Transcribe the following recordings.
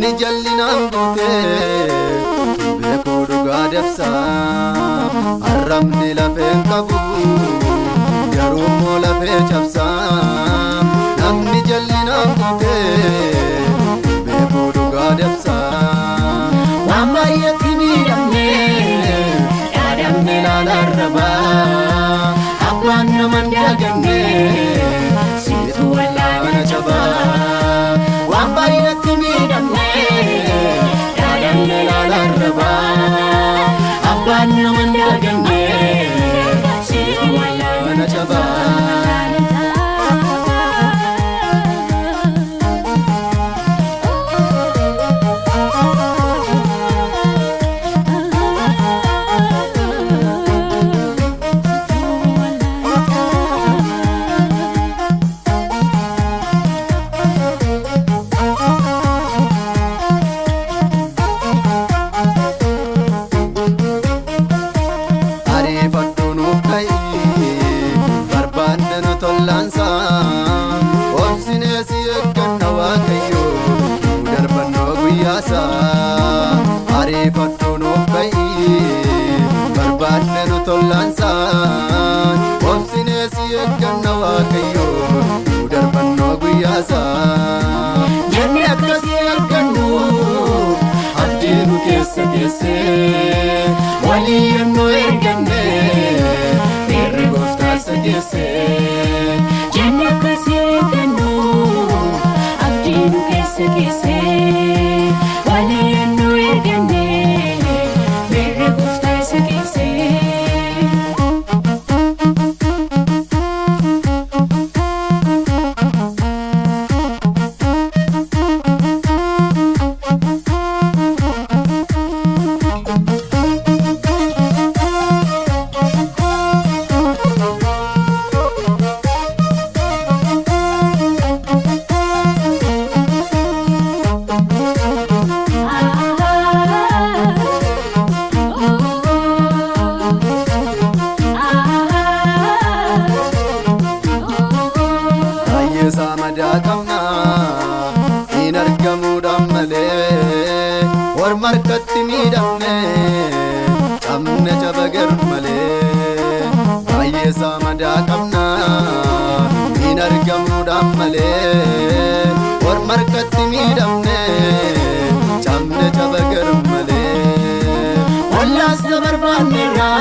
namni jallinaan guutee beekuu dhugaa dabsaa arrabni lafeen qabu garuu immoo lafee cabsaa namni jallinaan guutee beekuu dhugaa dabsaa waan baay'eetti miidhamnee yaadamne laalarrabaa abbaan naman daagannee siitu wallaana cabaa waan baay'eetti miidhamnee yaadamne laalarrabaa abbaan naman daagannee siitu wallaana cabaa obsineesi eegganna waaqayyo darbannoo guyyaasa ariifadhu nuuf ka'i barbaanne nu tollaansa obsineesi eegganna waaqayyo darbannoo guyyaasa jenne akkasii argannu abdii nu keessa keessee walii yennoo erganne beerri gooftaasa keessee jenne akkasii argannu abdii nu keessa keessee walii yennoo erganne beerri gooftaasa keessee Samadaqamna inargamuudhaan malee warmarkatti miidhamne cabne caba gar malee baay'ee samadaqamna inargamuudhaan malee warmarkatti miidhamne cabne caba gar malee wallaasa barbaanneerra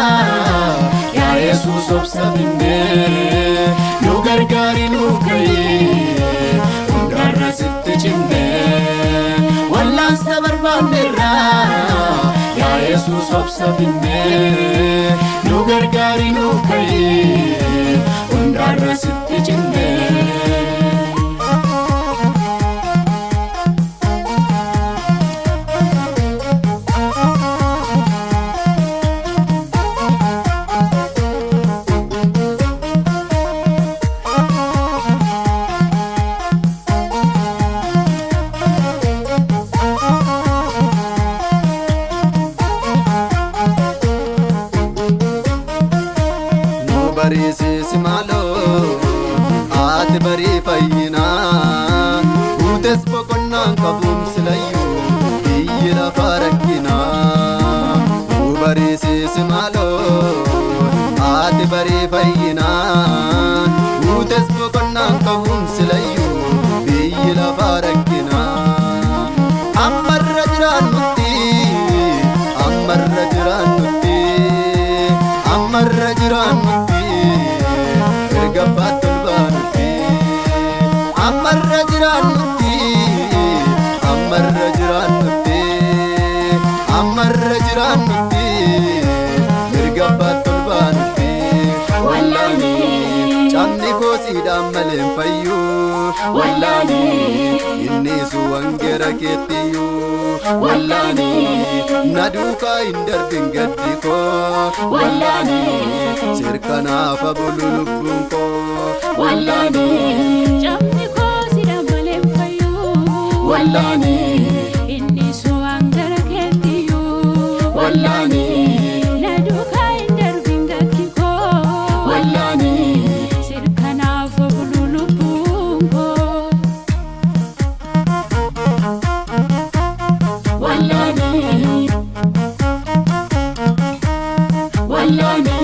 yaa Yesuus obsa finnee nu gargaari nuuf ga'ee hundarra sitti cimnee wallaansa barbaanneerra yaa Yesuus obsa finnee nu gargaari nuuf ga'ee hundarra sitti cimnee bariisiisi maaloo ati barii fayyinaa guutes boqonnaan qabuun silayyuu biyyi lafaa rakkinaa bariisiisi maaloo ati barii fayyinaa guutes boqonnaan qabuun silayyuu biyyi lafaa rakkinaa ammarra jiraannutti ammarra jiraannutti ammarra jiraannutti gabbatul baanutti ammarra jiraannutti ammarra jiraannutti ammarra jiraannutti gabbatul baanutti wallaani camni koosiidhaan maleen fayyuu wallaani inni suwangera keettiyuu wallaani na duukaa hin darbin gaddi koo wallaani sirkanaafa bulu lubbuun koo wallaani camni koosiidhaan maleen fayyuu wallaani inni suwangera keettiyuu wallaani na duukaa hin darbin gaddi koo wallaani sirkanaafa bulu lubbuun koo ayyaane